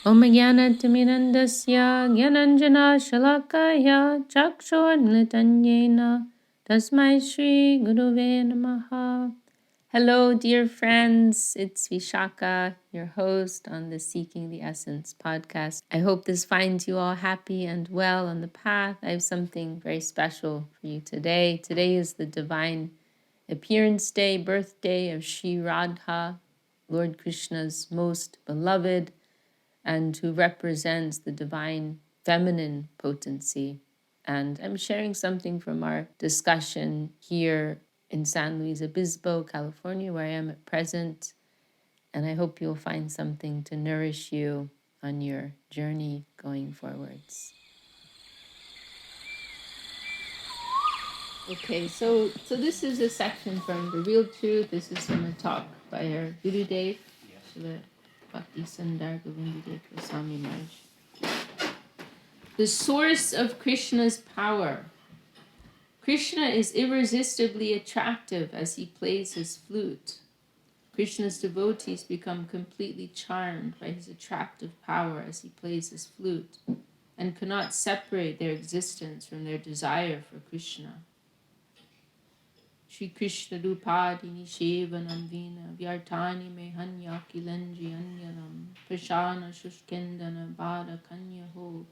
Om Jnana-timirandasya Jnananjana Shalakaya Chakshurmitanyena Tasmai Shri Guruve Namaha. Hello, dear friends. It's Vishaka, your host on the Seeking the Essence podcast. I hope this finds you all happy and well on the path. I have something very special for you today. Today is the Divine Appearance Day, birthday of Shree Radha, Lord Krishna's most beloved, and who represents the divine feminine potency. And I'm sharing something from our discussion here in San Luis Obispo, California, where I am at present. And I hope you'll find something to nourish you on your journey going forwards. Okay, so this is a section from The Real Truth. This is from a talk by our Gurudev, Srila Bhakti Sundar Govindadev Goswami Maharaj. The source of Krishna's power. Krishna is irresistibly attractive as he plays his flute. Krishna's devotees become completely charmed by his attractive power as he plays his flute and cannot separate their existence from their desire for Krishna. Shri Krishna Rupadini Shevanam Vina Vyartani Mehanya Kilanji Anyanam Prashana Shushkendana Bada Kanya Ho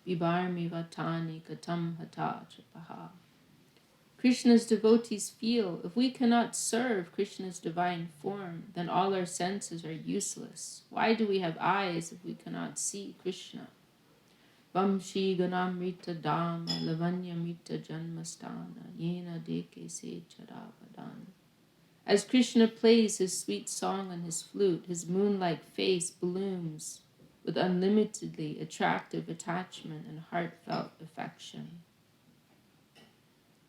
Vibarmi Vatani Katam Hata Chapaha. Krishna's devotees feel, if we cannot serve Krishna's divine form, then all our senses are useless. Why do we have eyes if we cannot see Krishna? Vamshi Ganamrita Dama Lavanyamrita Janmastana Yena Deke Se Charavadan. As Krishna plays his sweet song on his flute, his moon-like face blooms with unlimitedly attractive attachment and heartfelt affection.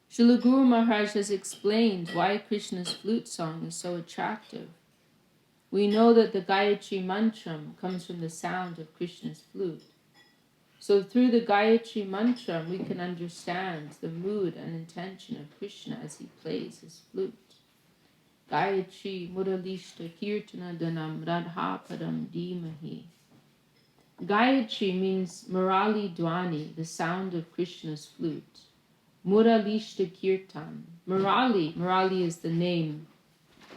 Srila Guru Maharaj has explained why Krishna's flute song is so attractive. We know that the Gayatri Mantra comes from the sound of Krishna's flute. So through the Gayatri Mantra, we can understand the mood and intention of Krishna as he plays his flute. Gayatri Muralishta Kirtana Danam Radha Padam Dhimahi. Gayatri means Murali Dwani, the sound of Krishna's flute. Muralishta Kirtan. Murali is the name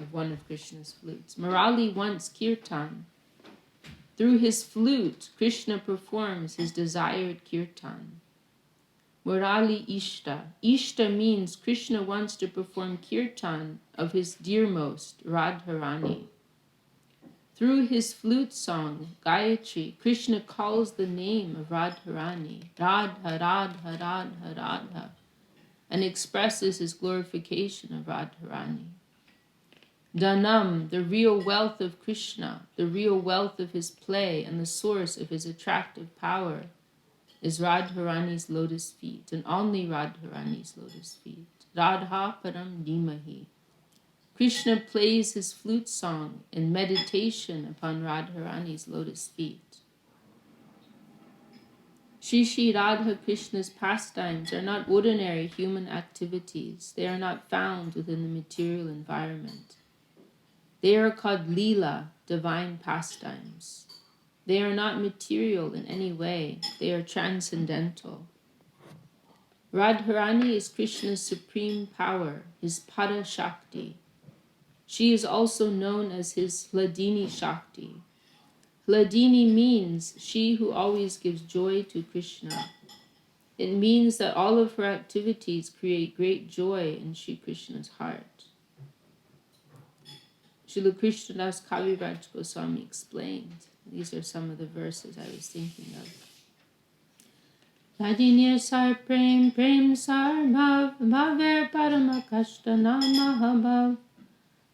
of one of Krishna's flutes. Murali wants kirtan. Through his flute, Krishna performs his desired kirtan. Murali Ishta. Ishta means Krishna wants to perform kirtan of his dearmost, Radharani. Through his flute song, Gayatri, Krishna calls the name of Radharani, Radha, Radha, Radha, Radha, and expresses his glorification of Radharani. Dhanam, the real wealth of Krishna, the real wealth of his play and the source of his attractive power, is Radharani's lotus feet, and only Radharani's lotus feet. Radha Param Dhimahi. Krishna plays his flute song in meditation upon Radharani's lotus feet. Shri Radha Krishna's pastimes are not ordinary human activities. They are not found within the material environment. They are called Leela, divine pastimes. They are not material in any way. They are transcendental. Radharani is Krishna's supreme power, his Pada Shakti. She is also known as his Hladini Shakti. Hladini means she who always gives joy to Krishna. It means that all of her activities create great joy in Sri Krishna's heart. Srila Krishnadas Kaviraj Goswami explained. These are some of the verses I was thinking of. Hladini sar prem, prem sar bhav, bhaver paramakashtana mahabhav,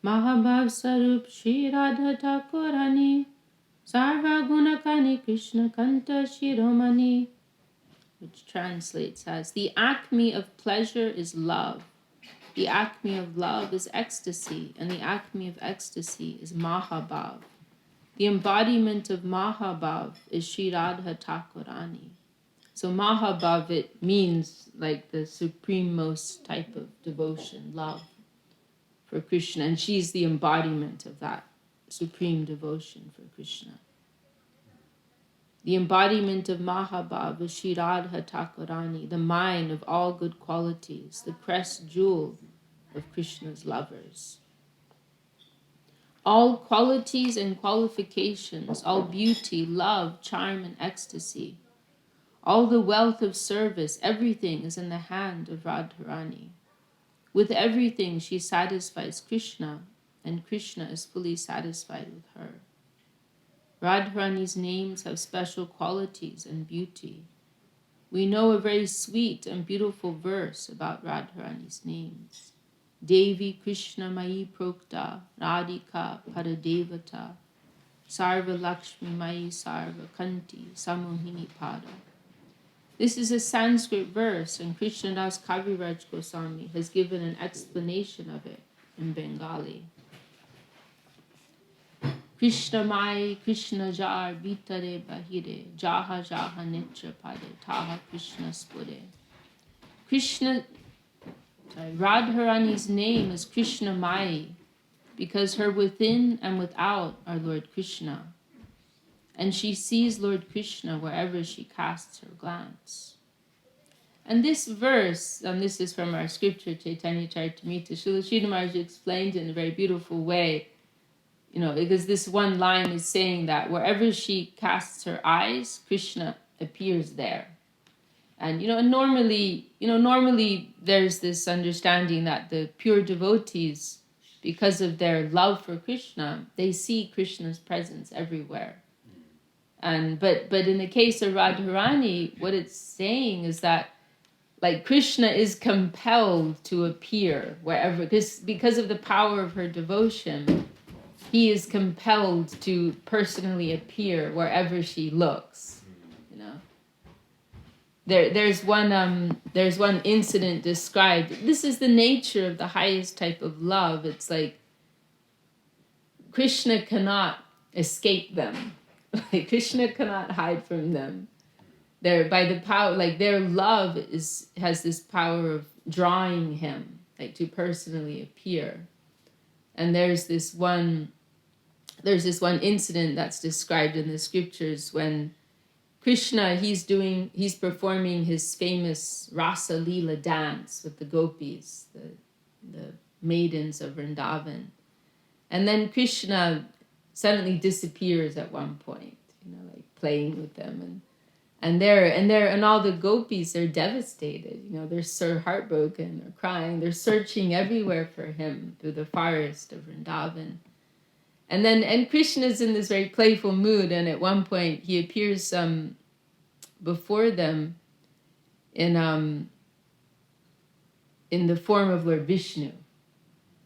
mahabhav sarup Shri Radha Thakurani, Sarva Gunakani Krishna Kanta Shiromani, which translates as, the acme of pleasure is love, the acme of love is ecstasy, and the acme of ecstasy is Mahabhav. The embodiment of Mahabhav is Shri Radha Thakurani. So Mahabhav, it means like the supreme-most type of devotion, love for Krishna, and she's the embodiment of that supreme devotion for Krishna. the embodiment of Mahabhava, Shree Radha Thakurani, the mine of all good qualities, the pressed jewel of Krishna's lovers. All qualities and qualifications, all beauty, love, charm, and ecstasy, all the wealth of service, everything is in the hand of Radharani. With everything, she satisfies Krishna, and Krishna is fully satisfied with her. Radharani's names have special qualities and beauty. We know a very sweet and beautiful verse about Radharani's names. Devi Krishna Mai Prokta Radhika Paradevata Sarva Lakshmi Mai Sarva Kanti Samohini Pada. This is a Sanskrit verse, and Krishnadas Kaviraj Goswami has given an explanation of it in Bengali. Krishna Mai Krishna Jar Vitare Bahire Jaha Jaha Netra Pade Taha Krishna Spure. Radharani's name is Krishna Mai because her within and without are Lord Krishna. And she sees Lord Krishna wherever she casts her glance. And this verse, and this is from our scripture, Chaitanya Charitamrita, Srila Sridhar Maharaj explained it in a very beautiful way, because this one line is saying that wherever she casts her eyes, Krishna appears there. And, normally there's this understanding that the pure devotees, because of their love for Krishna, they see Krishna's presence everywhere. But in the case of Radharani, what it's saying is that, like, Krishna is compelled to appear wherever, because of the power of her devotion, he is compelled to personally appear wherever she looks. There's one incident described. This is the nature of the highest type of love. It's like Krishna cannot escape them. Like, Krishna cannot hide from them. By the power, like, their love has this power of drawing him, like, to personally appear. And there's this one incident that's described in the scriptures when Krishna, he's performing his famous Rasa Leela dance with the gopis, the maidens of Vrindavan. And then Krishna suddenly disappears at one point, like playing with them, and all the gopis are devastated, they're so heartbroken or crying, they're searching everywhere for him through the forest of Vrindavan. And Krishna's in this very playful mood, and at one point he appears before them in the form of Lord Vishnu,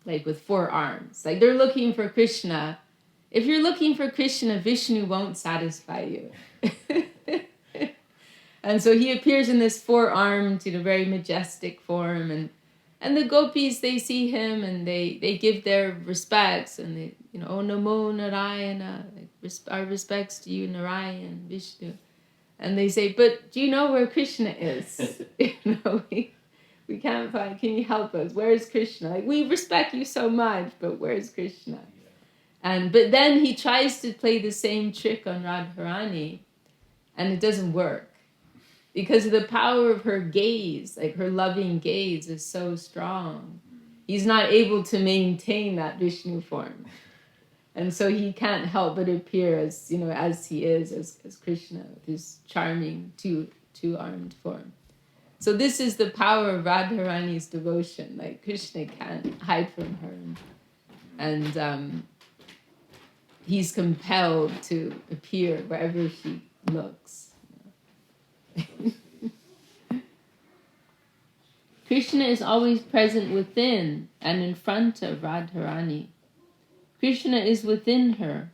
like with 4 arms. Like, they're looking for Krishna. If you're looking for Krishna, Vishnu won't satisfy you. And so he appears in this 4-armed, very majestic form, and the gopis, they see him and they give their respects, and they, oh Namo Narayana, our respects to you, Narayan, Vishnu. And they say, but do you know where Krishna is? We can't find, can you help us? Where is Krishna? Like, we respect you so much, but where's Krishna? But then he tries to play the same trick on Radharani, and it doesn't work. Because of the power of her gaze, like her loving gaze is so strong. He's not able to maintain that Vishnu form. And so he can't help but appear as he is, as Krishna, with his charming two-armed form. So this is the power of Radharani's devotion. Like, Krishna can't hide from her. And he's compelled to appear wherever she looks. Krishna is always present within and in front of Radharani. Krishna is within her,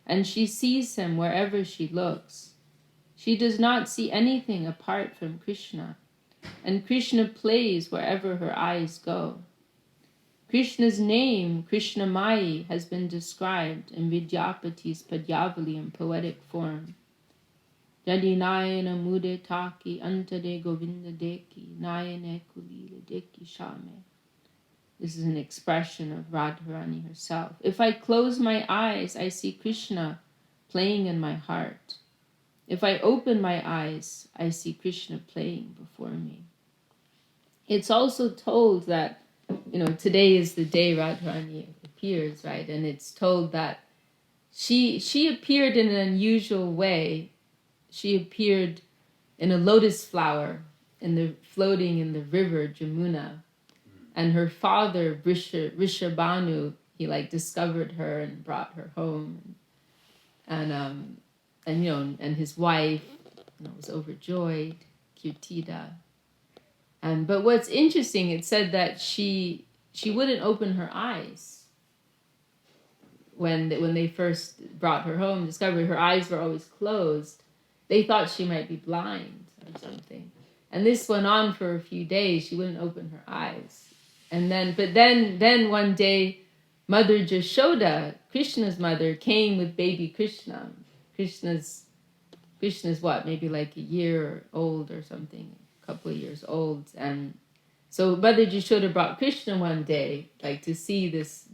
and she sees him wherever she looks. She does not see anything apart from Krishna, and Krishna plays wherever her eyes go. Krishna's name, Krishna Mai, has been described in Vidyapati's Padyavali in poetic form. Jadi nayana mude taki antade govinda deki nayane kulila deki shame. This is an expression of Radharani herself. If I close my eyes, I see Krishna playing in my heart. If I open my eyes, I see Krishna playing before me. It's also told that, today is the day Radharani appears, right? And it's told that she appeared in an unusual way. She appeared in a lotus flower floating in the river Jamuna. And her father, Rishabhanu, he discovered her and brought her home. And his wife was overjoyed, Kirtida. But what's interesting, it said that she wouldn't open her eyes when they first brought her home. Discovered her eyes were always closed. They thought she might be blind or something. And this went on for a few days. She wouldn't open her eyes. But then one day, Mother Jashoda, Krishna's mother, came with baby Krishna. Krishna's what, maybe like a year old or something, a couple of years old. And so Mother Jashoda brought Krishna one day, to see this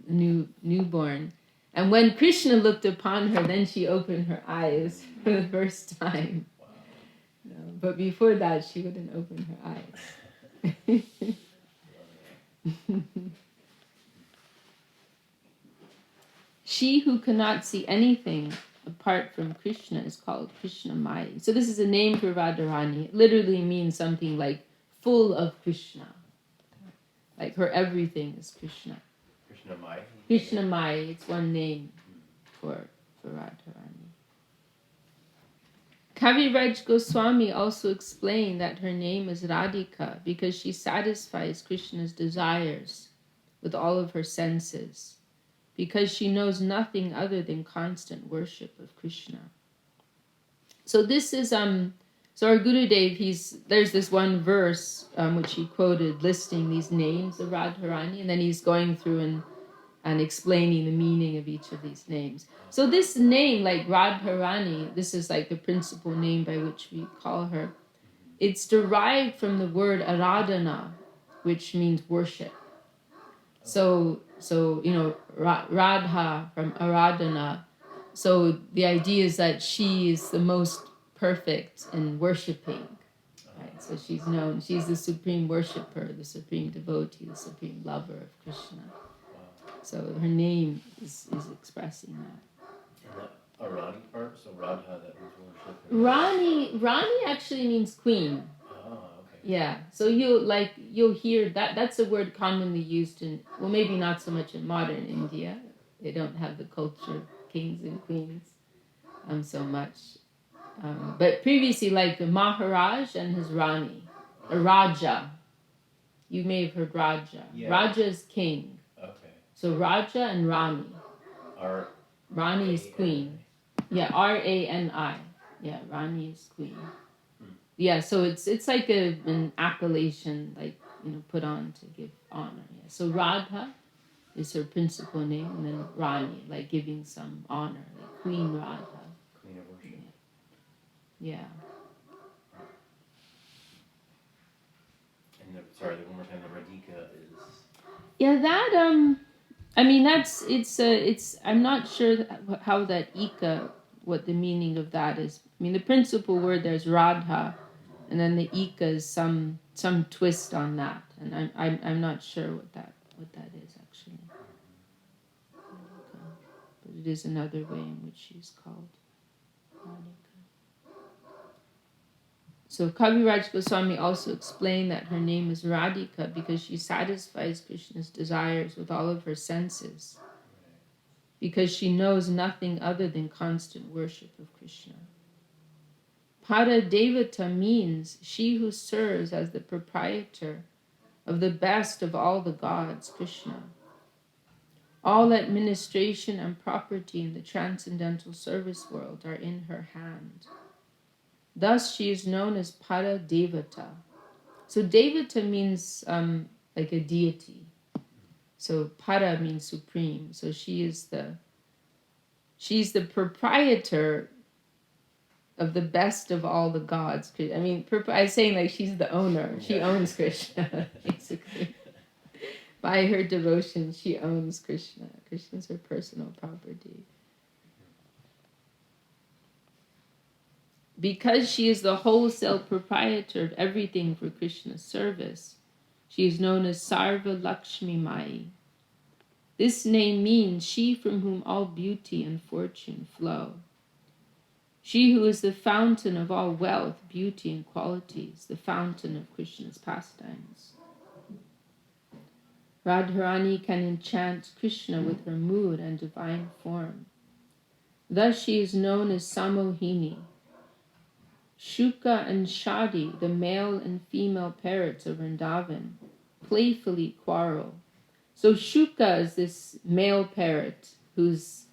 newborn. And when Krishna looked upon her, then she opened her eyes for the first time. No, but before that, she wouldn't open her eyes. She who cannot see anything apart from Krishna is called Krishna Mai. So this is a name for Radharani. It literally means something like full of Krishna. Like her everything is Krishna. Krishna Mai? Krishna Mai, it's one name for Radharani. Kaviraj Goswami also explained that her name is Radhika because she satisfies Krishna's desires with all of her senses, because she knows nothing other than constant worship of Krishna. So this is so our Gurudev, there's this one verse which he quoted listing these names of Radharani, and then he's going through and explaining the meaning of each of these names. So this name, like Radharani, this is like the principal name by which we call her. It's derived from the word aradhana, which means worship. So Radha from aradhana. So the idea is that she is the most perfect in worshiping. Right? So she's the supreme worshipper, the supreme devotee, the supreme lover of Krishna. So her name is expressing that. And the Arani part, so Radha, that means worship. Rani actually means queen. Oh, okay. Yeah. So you'll hear that. That's a word commonly used maybe not so much in modern India. They don't have the culture of kings and queens so much. But previously, like the Maharaj and his Rani, a Raja. You may have heard Raja. Yeah. Raja is king. Okay. So Raja and Rani. Rani is queen. Yeah, Rani. Yeah, Rani is queen. Yeah, so it's like an appellation, put on to give honor. Yeah. So Radha is her principal name, and then Rani, like giving some honor, like Queen Radha. Queen of worship. Yeah. And one more time, the Radhika is. Yeah, that I mean it's I'm not sure how that Ika, what the meaning of that is. I mean the principal word there's Radha, and then the Ika is some twist on that, and I'm not sure what that is actually. But it is another way in which she's called Radhika. So Kaviraj Goswami also explained that her name is Radhika because she satisfies Krishna's desires with all of her senses, because she knows nothing other than constant worship of Krishna. Para Devata means she who serves as the proprietor of the best of all the gods, Krishna. All administration and property in the transcendental service world are in her hand. Thus, she is known as Para Devata. So Devata means like a deity. So Para means supreme. So she's the proprietor of the best of all the gods. I mean, I was saying like she's the owner. She owns Krishna, basically. By her devotion, she owns Krishna. Krishna's her personal property. because she is the wholesale proprietor of everything for Krishna's service, she is known as Sarva Lakshmi Mai. This name means she from whom all beauty and fortune flow. She who is the fountain of all wealth, beauty, and qualities, the fountain of Krishna's pastimes. Radharani can enchant Krishna with her mood and divine form. Thus she is known as Samohini. Shuka and Shadi, the male and female parrots of Vrindavan, playfully quarrel. So Shuka is this male parrot who's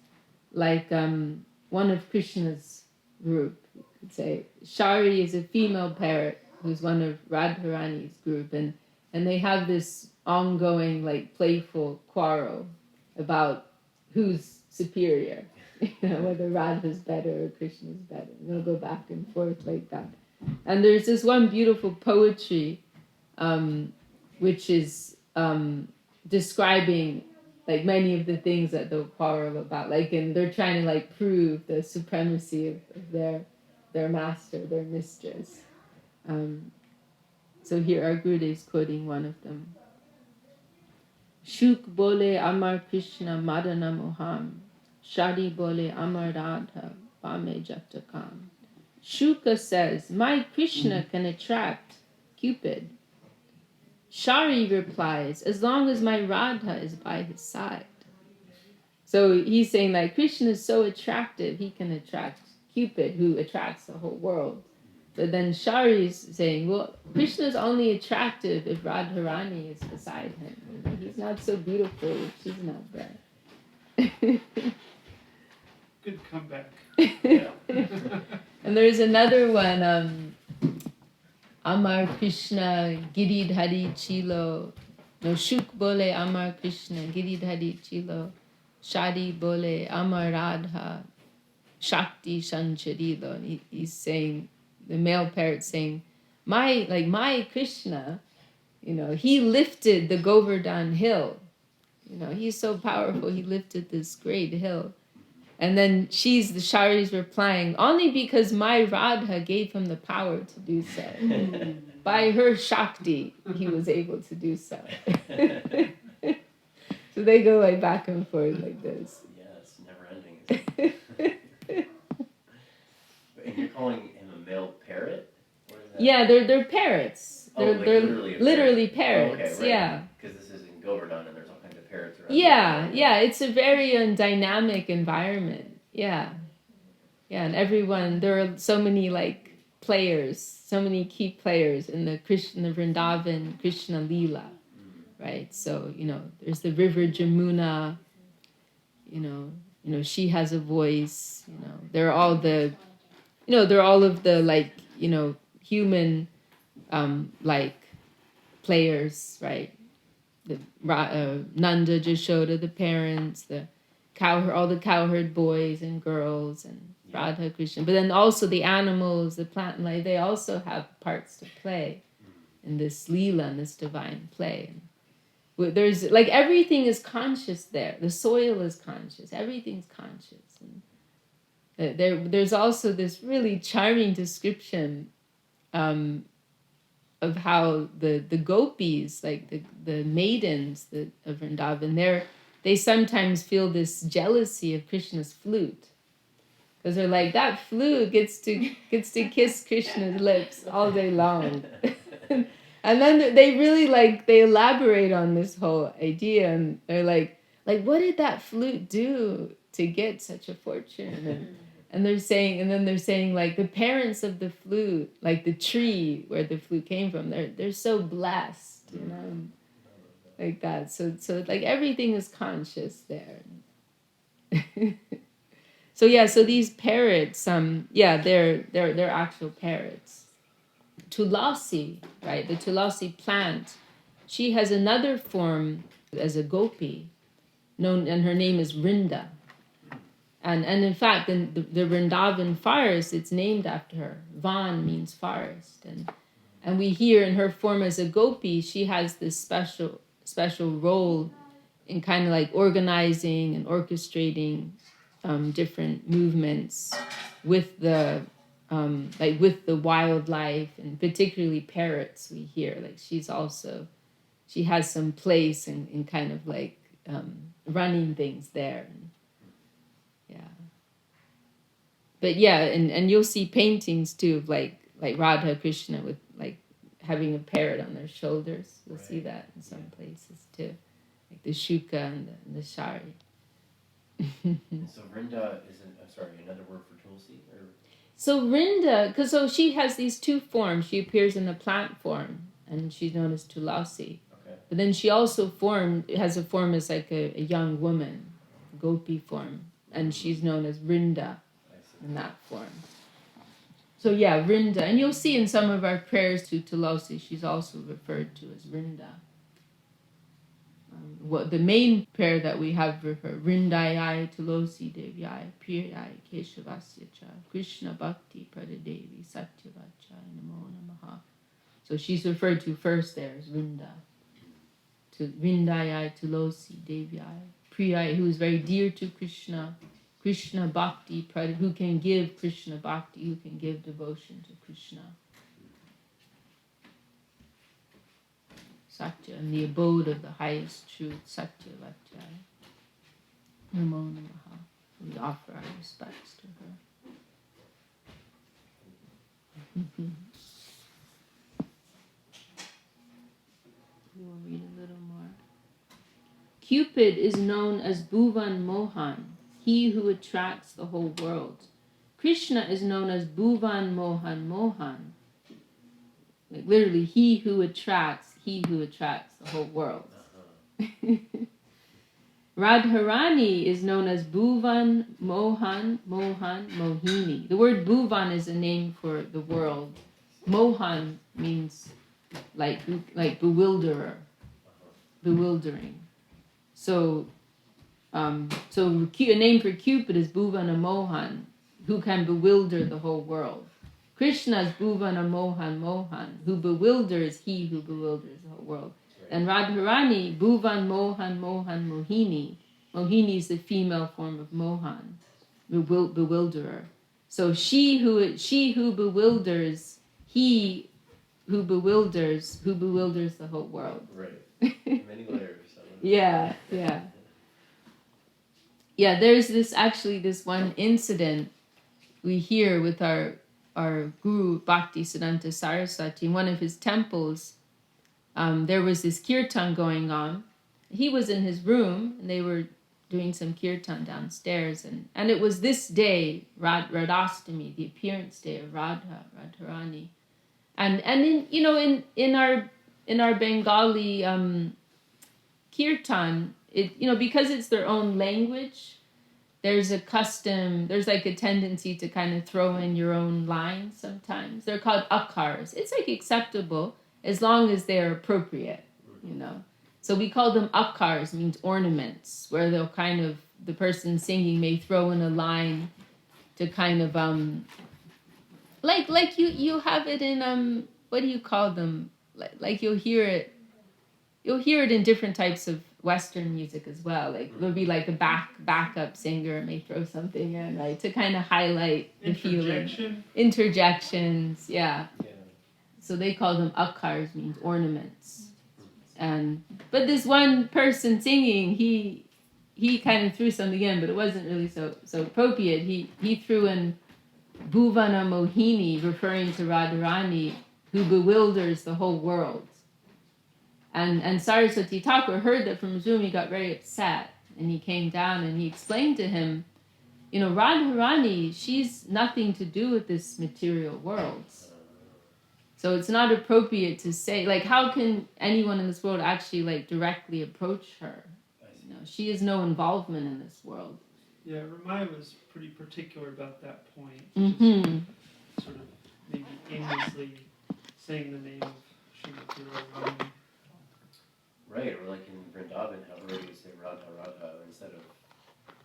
like one of Krishna's group, you could say. Shari is a female parrot who's one of Radharani's group, and they have this ongoing, like, playful quarrel about who's superior, whether Radha's better or Krishna's better. And they'll go back and forth like that. And there's this one beautiful poetry, which is describing like many of the things that they'll quarrel about, like, and they're trying to like prove the supremacy of their master, their mistress. So here our Gurudev is quoting one of them. Shuk bole Amar Krishna Madana Moham, Shadi bole Amar Radha Bame Jatakam. Shuka says, my Krishna can attract Cupid. Shari replies, as long as my Radha is by his side. So he's saying like Krishna is so attractive, he can attract Cupid, who attracts the whole world. But then Shari is saying, well, Krishna is only attractive if Radharani is beside him. He's not so beautiful if she's not there. Good comeback. And there's another one, Amar Krishna Giridhari Chilo. No, Shuk bole Amar Krishna Giridhari Chilo. Shadi bole Amar Radha Shakti Sancharilo. And he's saying, the male parrot saying, my Krishna, he lifted the Govardhan hill. He's so powerful, he lifted this great hill. And then the Shari's replying, only because my Radha gave him the power to do so. By her Shakti, he was able to do so. So they go like back and forth like this. Yeah, it's never ending. And you're calling him a male parrot? What is that? Yeah, they're parrots. They're literally parrots. Oh, okay, right. Yeah. Because this is in Govardhan and there's all kinds of parrots around. Yeah, it's a very dynamic environment. Yeah, and everyone, there are so many like players, so many key players in the Vrindavan Krishna Leela, right? So there's the river Jamuna. She has a voice. They're all the, they're all of the like human, like players, right? The Nanda, Jashoda, the parents, all the cowherd boys and girls, and Radha Krishna. But then also the animals, the plant life, they also have parts to play in this Leela, in this divine play. And there's like everything is conscious there. The soil is conscious. Everything's conscious. And there's also this really charming description of how the gopis, like the maidens of Vrindavan, they sometimes feel this jealousy of Krishna's flute, because they're like, that flute gets to kiss Krishna's lips all day long. And then they really they elaborate on this whole idea, and they're like what did that flute do to get such a fortune? And they're saying like the parents of the flute, like the tree where the flute came from, they're so blessed, like that. So like everything is conscious there. So these parrots, they're actual parrots. Tulasi, right? The Tulasi plant, she has another form as a gopi, and her name is Rinda. And in fact, in the Vrindavan forest, it's named after her. Van means forest, and we hear in her form as a gopi, she has this special role in kind of like organizing and orchestrating different movements with the like with the wildlife, and particularly parrots we hear. Like she has some place in kind of like running things there. And, yeah. But yeah, and you'll see paintings too of like Radha Krishna with like having a parrot on their shoulders. You'll see that in some places too. Like the Shuka and the Shari. And so Vrinda is another word for Tulsi? Or? So Vrinda, so she has these two forms. She appears in the plant form, and she's known as Tulasi. Okay. But then she also has a form as like a young woman, gopi form, and she's known as Vrinda in that form. So yeah, Vrinda, and you'll see in some of our prayers to Tulasi, she's also referred to as Vrinda. The main prayer that we have for her, Vrindayai Tulasi Devyai Priyai Keshavasya Cha Krishna Bhakti Pradadevi Satyavachai Namo Namaha. So she's referred to first there as Vrinda. To Vrindayai Tulasi Devyai Priyai, who is very dear to Krishna, Krishna Bhakti Pradadevi, who can give Krishna Bhakti, who can give devotion to Krishna. Satya, and the abode of the highest truth, Satya Vachai. Namo Namaha. We offer our respects to her. We will read a little more. Cupid is known as Bhuvan Mohan, he who attracts the whole world. Krishna is known as Bhuvan Mohan Mohan. Like literally, he who attracts the whole world. Radharani is known as Bhuvan Mohan Mohan Mohini. The word Bhuvan is a name for the world. Mohan means like bewilderer, bewildering. So a name for Cupid is Bhuvana Mohan, who can bewilder the whole world. Krishna's Bhuvana Mohan Mohan, who bewilders, he who bewilders the whole world. And Radharani, Bhuvan Mohan Mohan Mohini. Mohini is the female form of Mohan, bewilderer. So she who bewilders, he who bewilders the whole world. Right. Many layers. Yeah. Yeah, there's this one incident we hear with our Guru Bhakti Siddhanta Saraswati. In one of his temples, there was this kirtan going on. He was in his room, and they were doing some kirtan downstairs. And it was this day, Radhastami, the appearance day of Radharani. And in our Bengali kirtan, because it's their own language, there's like a tendency to kind of throw in your own lines sometimes. They're called akars. It's like acceptable as long as they're appropriate, So we call them akars, means ornaments, where they'll kind of, the person singing may throw in a line to kind of, like you have it in, what do you call them? Like you'll hear it in different types of Western music as well. Like there'll be like a backup singer may throw something in, right, to kind of highlight the feeling. Interjections, yeah. So they call them akars, means ornaments. But this one person singing, he kind of threw something in, but it wasn't really so appropriate. He threw in Bhuvana Mohini, referring to Radharani, who bewilders the whole world. And Saraswati Thakur heard that from his room. He got very upset, and he came down and he explained to him, Radharani, she's nothing to do with this material world. So it's not appropriate to say, like, how can anyone in this world actually like directly approach her? She has no involvement in this world. Yeah, Ramai was pretty particular about that point. Mm-hmm. Just sort of maybe aimlessly saying the name of Srimati Radharani. Right, or like in Vrindavan, how everybody would say Radha Radha instead of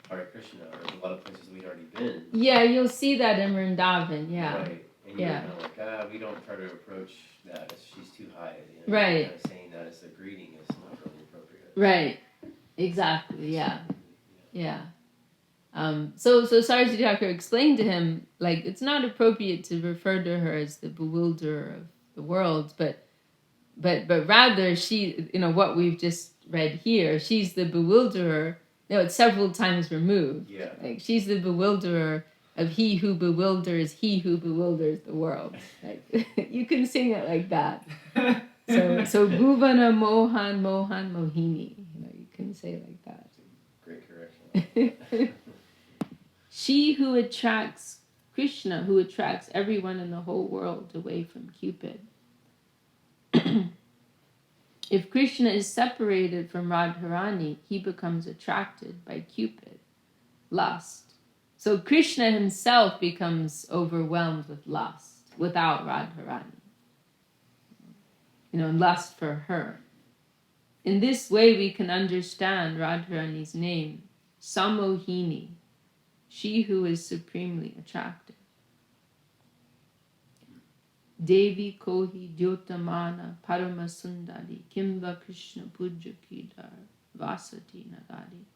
Hare Krishna, or a lot of places we'd already been. Yeah, you'll see that in Vrindavan, yeah. Right, and you're kind of like, we don't try to approach that, she's too high. Right. Kind of saying that as a greeting is not really appropriate. Right, exactly, yeah. So Saraswati Thakur explained to him, like, it's not appropriate to refer to her as the bewilderer of the world, but rather she, what we've just read here, she's the bewilderer. It's several times removed. Yeah. Like, she's the bewilderer of he who bewilders the world. Like, you can sing it like that. So Bhuvana Mohan Mohini. You can say it like that. Great correction. She who attracts Krishna, who attracts everyone in the whole world away from Cupid. If Krishna is separated from Radharani, he becomes attracted by Cupid, lust. So Krishna himself becomes overwhelmed with lust without Radharani. Lust for her. In this way, we can understand Radharani's name, Samohini, she who is supremely attractive. Devi Kohi Dyotamana Paramasundari Kimva Krishna Puja Kidar Vasati Nagari.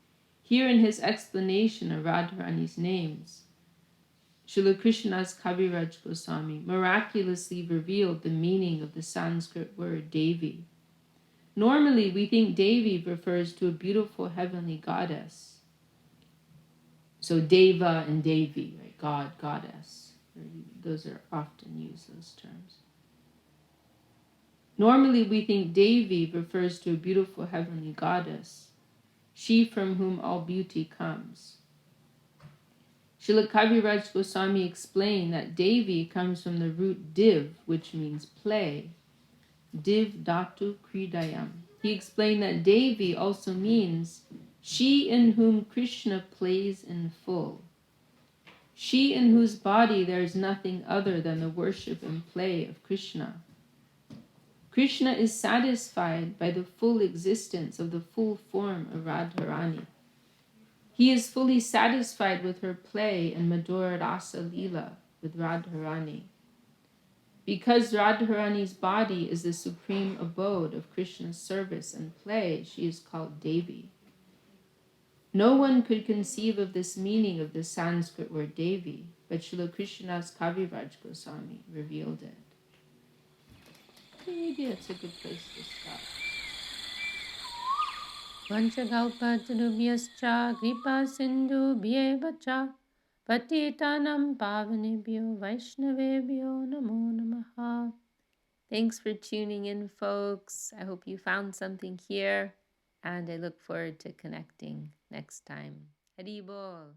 Here in his explanation of Radharani's names, Srila Krishna's Kaviraj Goswami miraculously revealed the meaning of the Sanskrit word Devi. Normally, we think Devi refers to a beautiful heavenly goddess. So Deva and Devi, right? God, goddess. Those are often used, those terms. Normally, we think Devi refers to a beautiful heavenly goddess, she from whom all beauty comes. Srila Kaviraj Goswami explained that Devi comes from the root div, which means play. Div Dhatu Kridayam. He explained that Devi also means she in whom Krishna plays in full. She in whose body there is nothing other than the worship and play of Krishna. Krishna is satisfied by the full existence of the full form of Radharani. He is fully satisfied with her play and Madhura Rasa Leela with Radharani. Because Radharani's body is the supreme abode of Krishna's service and play, she is called Devi. No one could conceive of this meaning of the Sanskrit word Devi, but Srila Krishna's Kaviraj Goswami revealed it. Maybe that's a good place to stop. Vanchagalpatarubhyascha kripa sindhubhyeva cha patitanam pavanebhyo vaishnavebhyo namo namaha. Thanks for tuning in, folks. I hope you found something here, and I look forward to connecting next time. Hari Bol.